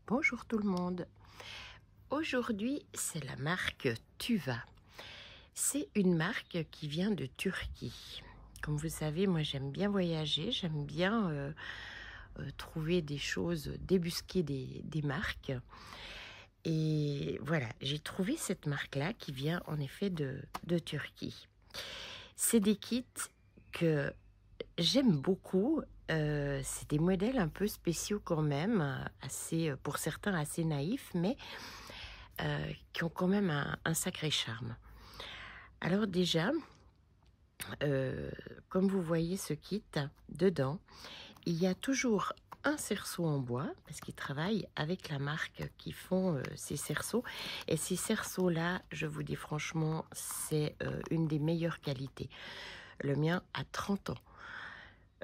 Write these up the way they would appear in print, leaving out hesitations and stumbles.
Bonjour tout le monde. Aujourd'hui, c'est la marque Tuva. C'est une marque qui vient de Turquie. Comme vous savez, moi j'aime bien voyager, j'aime bien trouver des choses, débusquer des marques. Et voilà, j'ai trouvé cette marque-là qui vient en effet de Turquie. C'est des kits que j'aime beaucoup. C'est des modèles un peu spéciaux quand même, assez, pour certains assez naïfs, mais qui ont quand même un sacré charme. Alors déjà, comme vous voyez ce kit, dedans, il y a toujours un cerceau en bois, parce qu'ils travaillent avec la marque qui font ces cerceaux. Et ces cerceaux-là, je vous dis franchement, c'est une des meilleures qualités. Le mien a 30 ans.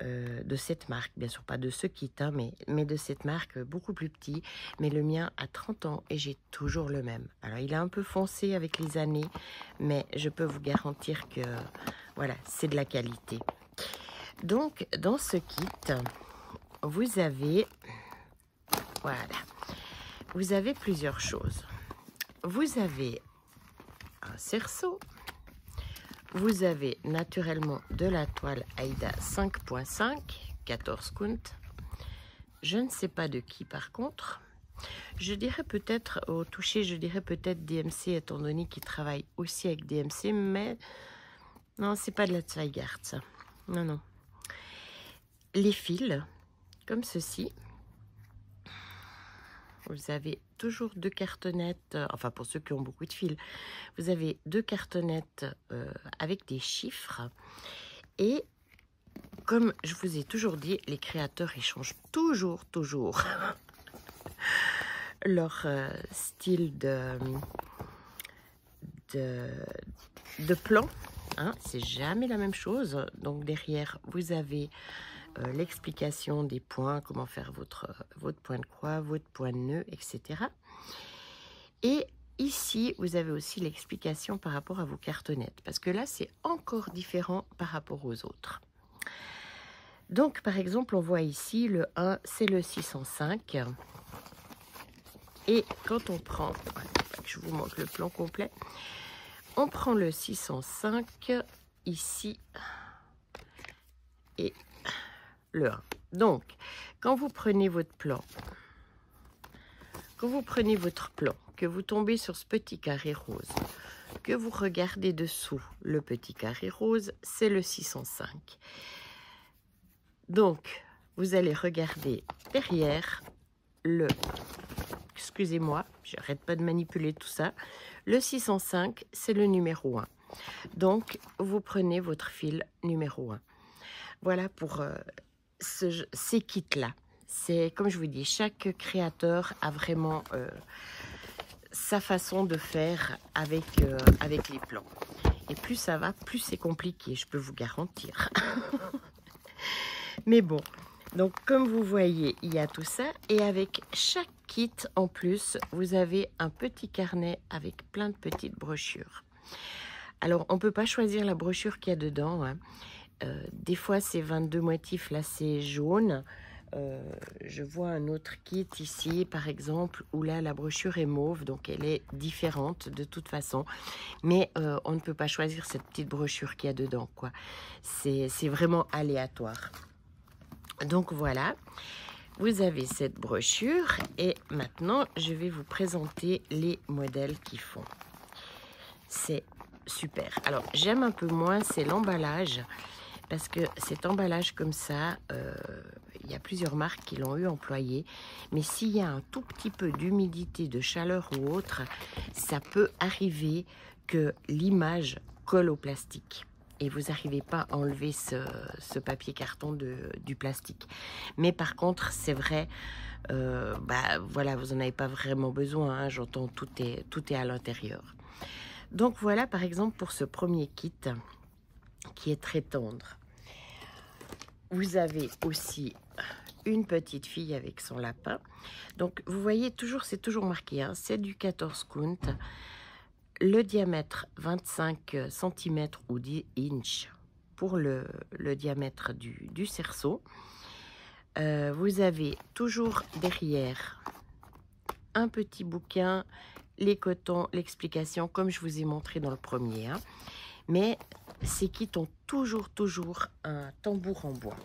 De cette marque, bien sûr pas de ce kit, hein, mais de cette marque beaucoup plus petit, mais le mien a 30 ans et j'ai toujours le même. Alors il est un peu foncé avec les années, mais je peux vous garantir que voilà, c'est de la qualité. Donc dans ce kit, vous avez plusieurs choses. Vous avez un cerceau. Vous avez naturellement de la toile Aïda 5.5, 14 count. Je ne sais pas de qui par contre. Je dirais peut-être, au toucher, je dirais peut-être DMC, étant donné qu'il travaille aussi avec DMC, mais non, c'est pas de la Zweigart, ça. Non, non. Les fils, comme ceci. Vous avez toujours deux cartonnettes, enfin pour ceux qui ont beaucoup de fils, vous avez deux cartonnettes avec des chiffres. Et comme je vous ai toujours dit, les créateurs, ils changent toujours leur style de plan. Hein, c'est jamais la même chose. Donc derrière, vous avez l'explication des points, comment faire votre point de croix, votre point de nœud, etc. Et ici, vous avez aussi l'explication par rapport à vos cartonnettes, parce que là, c'est encore différent par rapport aux autres. Donc, par exemple, on voit ici, le 1, c'est le 605. Et quand on prend, je vous montre le plan complet, on prend le 605 ici et le 1. Donc, quand vous prenez votre plan, que vous tombez sur ce petit carré rose, que vous regardez dessous le petit carré rose, c'est le 605. Donc, vous allez regarder derrière le... Excusez-moi, j'arrête pas de manipuler tout ça. Le 605, c'est le numéro 1. Donc, vous prenez votre fil numéro 1. Voilà pour ces kits-là. C'est, comme je vous dis, chaque créateur a vraiment sa façon de faire avec les plans. Et plus ça va, plus c'est compliqué, je peux vous garantir. Mais bon, donc comme vous voyez, il y a tout ça. Et avec chaque kit, en plus, vous avez un petit carnet avec plein de petites brochures. Alors, on ne peut pas choisir la brochure qu'il y a dedans. Hein. Des fois, c'est 22 motifs, là, c'est jaune. Je vois un autre kit ici, par exemple, où là, la brochure est mauve, donc elle est différente de toute façon. Mais on ne peut pas choisir cette petite brochure qu'il y a dedans, quoi. C'est vraiment aléatoire. Donc voilà, vous avez cette brochure et maintenant je vais vous présenter les modèles qu'ils font. C'est super. Alors j'aime un peu moins, c'est l'emballage, parce que cet emballage comme ça, il y a plusieurs marques qui l'ont eu employé, mais s'il y a un tout petit peu d'humidité, de chaleur ou autre, ça peut arriver que l'image colle au plastique. Et vous n'arrivez pas à enlever ce papier carton du plastique. Mais par contre, c'est vrai, voilà, vous n'en avez pas vraiment besoin. Hein, j'entends, tout est à l'intérieur. Donc voilà, par exemple, pour ce premier kit, qui est très tendre. Vous avez aussi une petite fille avec son lapin. Donc, vous voyez, c'est toujours marqué, hein, c'est du 14 count. Le diamètre 25 cm ou 10 inches pour le diamètre du cerceau. Vous avez toujours derrière un petit bouquin, les cotons, l'explication, comme je vous ai montré dans le premier. Hein. Mais ces kits ont toujours un tambour en bois.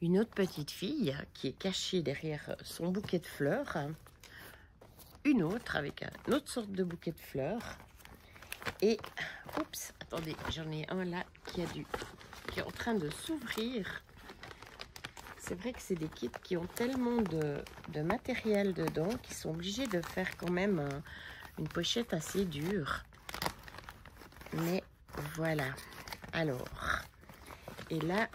Une autre petite fille qui est cachée derrière son bouquet de fleurs. Une autre avec une autre sorte de bouquet de fleurs. Et, oups, attendez, j'en ai un là qui est en train de s'ouvrir. C'est vrai que c'est des kits qui ont tellement de matériel dedans qu'ils sont obligés de faire quand même une pochette assez dure. Mais voilà. Alors, et là,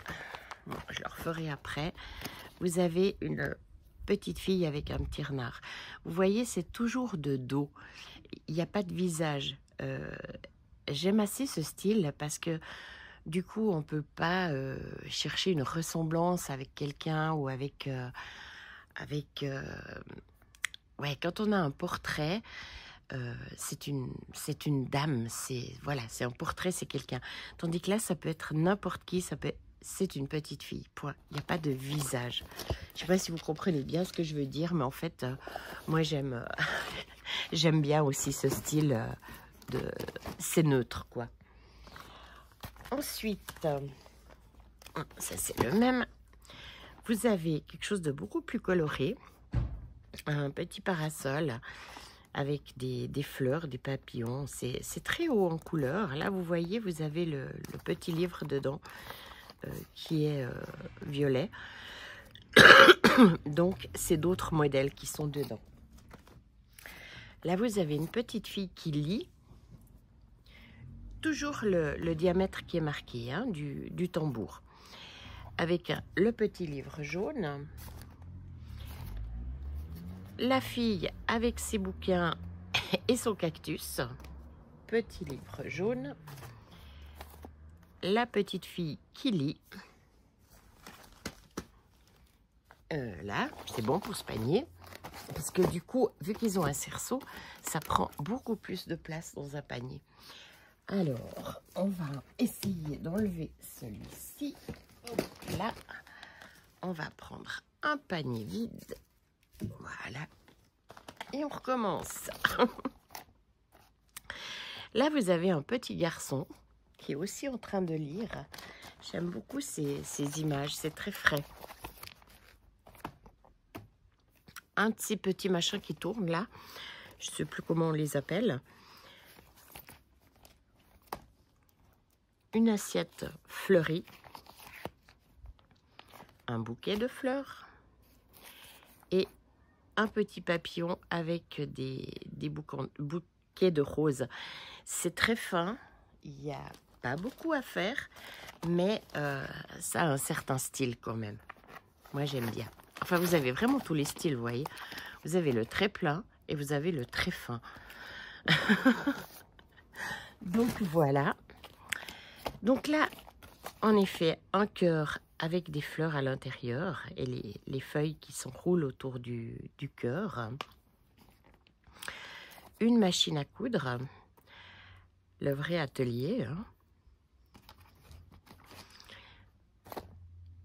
bon, je le referai après. Vous avez une petite fille avec un petit renard. Vous voyez, c'est toujours de dos. Il n'y a pas de visage. J'aime assez ce style parce que du coup, on ne peut pas chercher une ressemblance avec quelqu'un ou avec... ouais, quand on a un portrait, c'est une dame, voilà, c'est un portrait, c'est quelqu'un. Tandis que là, ça peut être n'importe qui, c'est une petite fille, point. Il n'y a pas de visage. Je ne sais pas si vous comprenez bien ce que je veux dire, mais en fait, moi, j'aime j'aime bien aussi ce style c'est neutre, quoi. Ensuite, ça c'est le même. Vous avez quelque chose de beaucoup plus coloré. Un petit parasol avec des fleurs, des papillons. C'est très haut en couleur. Là, vous voyez, vous avez le petit livre dedans qui est violet. Donc, c'est d'autres modèles qui sont dedans. Là, vous avez une petite fille qui lit. Toujours le diamètre qui est marqué hein, du tambour. Avec le petit livre jaune. La fille avec ses bouquins et son cactus. Petit livre jaune. La petite fille qui lit. Là, c'est bon pour ce panier. Parce que du coup, vu qu'ils ont un cerceau, ça prend beaucoup plus de place dans un panier. Alors, on va essayer d'enlever celui-ci. Là, on va prendre un panier vide. Voilà. Et on recommence. Là, vous avez un petit garçon qui est aussi en train de lire. J'aime beaucoup ces images, c'est très frais. Un de ces petits machins qui tournent là, je ne sais plus comment on les appelle. Une assiette fleurie. Un bouquet de fleurs. Et un petit papillon avec des bouquets de roses. C'est très fin, il n'y a pas beaucoup à faire, mais ça a un certain style quand même. Moi, j'aime bien. Enfin, vous avez vraiment tous les styles, vous voyez. Vous avez le très plein et vous avez le très fin. Donc, voilà. Donc là, en effet, un cœur avec des fleurs à l'intérieur et les feuilles qui s'enroulent autour du cœur. Une machine à coudre, le vrai atelier. Hein.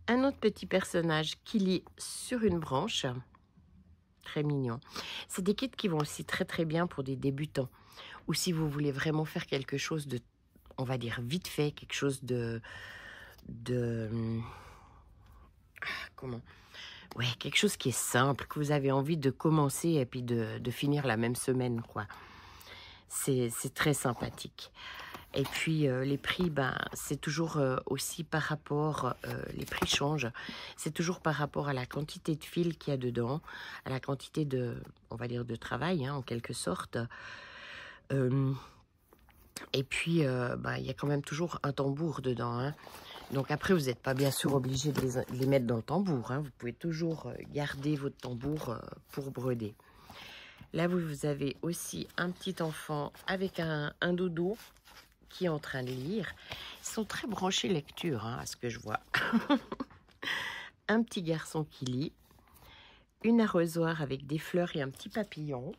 Un autre petit personnage qui lit sur une branche. Très mignon. C'est des kits qui vont aussi très bien pour des débutants. Ou si vous voulez vraiment faire quelque chose de, on va dire, vite fait, quelque chose comment? Ouais, quelque chose qui est simple, que vous avez envie de commencer et puis de finir la même semaine, quoi. C'est très sympathique. Et puis, les prix, ben, c'est toujours aussi par rapport, les prix changent. C'est toujours par rapport à la quantité de fil qu'il y a dedans, à la quantité de, on va dire, de travail, hein, en quelque sorte. Et puis, ben, il y a quand même toujours un tambour dedans, hein. Donc après, vous n'êtes pas bien sûr obligé de les mettre dans le tambour. Hein. Vous pouvez toujours garder votre tambour pour broder. Là, vous avez aussi un petit enfant avec un doudou qui est en train de lire. Ils sont très branchés lecture, hein, à ce que je vois. Un petit garçon qui lit. Une arrosoir avec des fleurs et un petit papillon.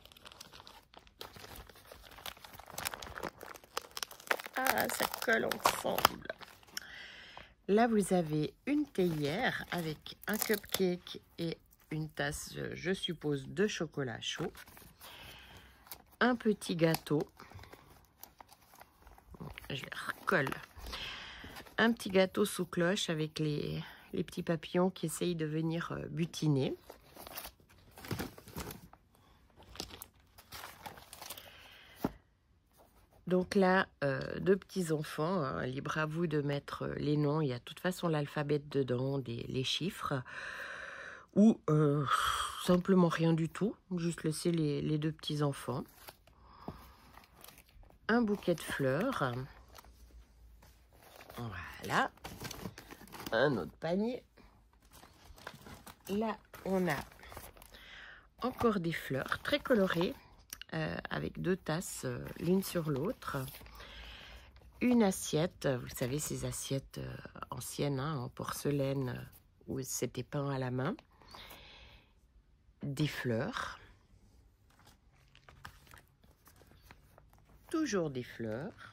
Ah, ça colle ensemble. Là, vous avez une théière avec un cupcake et une tasse, je suppose, de chocolat chaud, un petit gâteau, je le recolle, un petit gâteau sous cloche avec les petits papillons qui essayent de venir butiner. Donc là, deux petits enfants, hein, libre à vous de mettre les noms. Il y a de toute façon l'alphabet dedans, les chiffres. Ou simplement rien du tout. Juste laisser les deux petits enfants. Un bouquet de fleurs. Voilà. Un autre panier. Là, on a encore des fleurs très colorées. Avec deux tasses l'une sur l'autre, une assiette, vous savez ces assiettes anciennes hein, en porcelaine où c'était peint à la main, des fleurs, toujours des fleurs,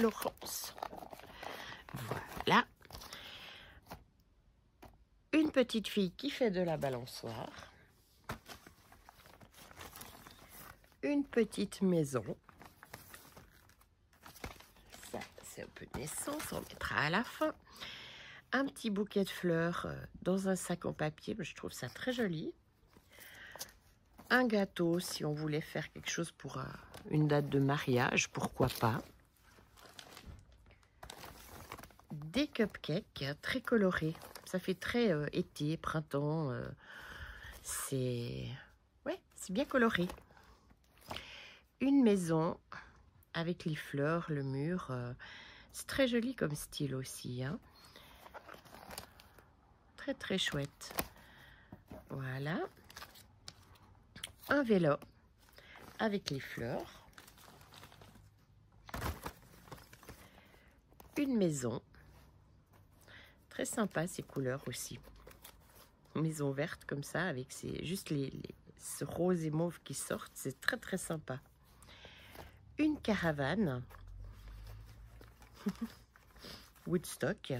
Laurence, voilà. Une petite fille qui fait de la balançoire. Une petite maison. Ça, c'est un peu de naissance, on mettra à la fin. Un petit bouquet de fleurs dans un sac en papier, je trouve ça très joli. Un gâteau, si on voulait faire quelque chose pour une date de mariage, pourquoi pas. Des cupcakes très colorés. Ça fait très été, printemps. C'est bien coloré. Une maison avec les fleurs, le mur. C'est très joli comme style aussi. Hein. Très très chouette. Voilà. Un vélo avec les fleurs. Une maison. Très sympa ces couleurs aussi. Maison verte comme ça avec juste ce rose et mauve qui sortent. C'est très très sympa. Une caravane. Woodstock.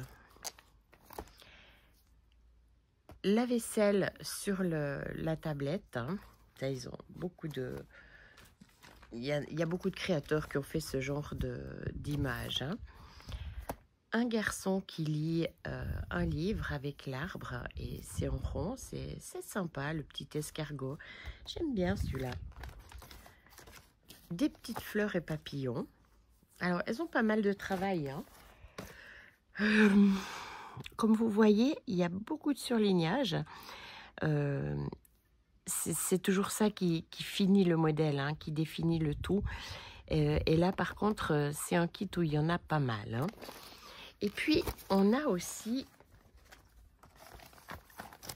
La vaisselle sur la tablette. Hein. Ça, ils ont beaucoup de... Il y a beaucoup de créateurs qui ont fait ce genre d'images. Hein. Un garçon qui lit un livre avec l'arbre et c'est en rond, c'est sympa, le petit escargot. J'aime bien celui-là. Des petites fleurs et papillons. Alors, elles ont pas mal de travail. Hein. Comme vous voyez, il y a beaucoup de surlignage. C'est toujours ça qui finit le modèle, hein, qui définit le tout. Et là, par contre, c'est un kit où il y en a pas mal. Hein. Et puis, on a aussi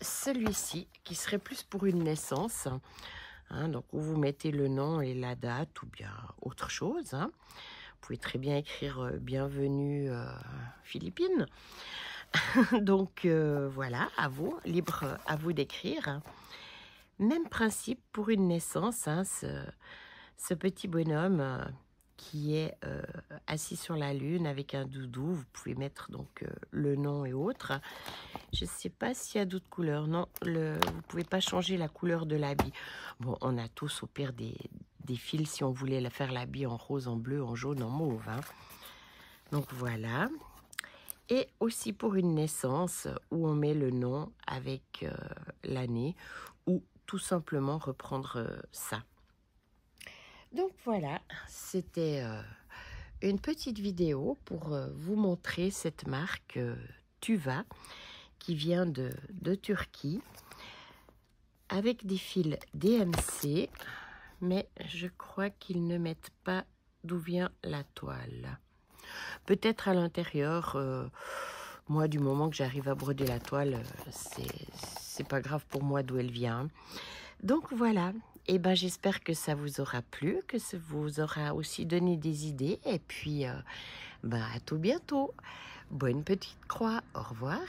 celui-ci, qui serait plus pour une naissance. Hein, donc, où vous mettez le nom et la date, ou bien autre chose. Hein. Vous pouvez très bien écrire « Bienvenue Philippines ». Donc, voilà, à vous, libre à vous d'écrire. Même principe pour une naissance, hein, ce petit bonhomme... qui est assis sur la lune avec un doudou. Vous pouvez mettre donc le nom et autres. Je ne sais pas s'il y a d'autres couleurs. Non, vous ne pouvez pas changer la couleur de l'habit. Bon, on a tous au pire des fils si on voulait faire l'habit en rose, en bleu, en jaune, en mauve. Hein. Donc voilà. Et aussi pour une naissance où on met le nom avec l'année ou tout simplement reprendre ça. Donc voilà, c'était une petite vidéo pour vous montrer cette marque Tuva qui vient de Turquie avec des fils DMC, mais je crois qu'ils ne mettent pas d'où vient la toile. Peut-être à l'intérieur, moi du moment que j'arrive à broder la toile, c'est pas grave pour moi d'où elle vient. Donc voilà. Et ben, j'espère que ça vous aura plu, que ça vous aura aussi donné des idées. Et puis, à tout bientôt. Bonne petite croix. Au revoir.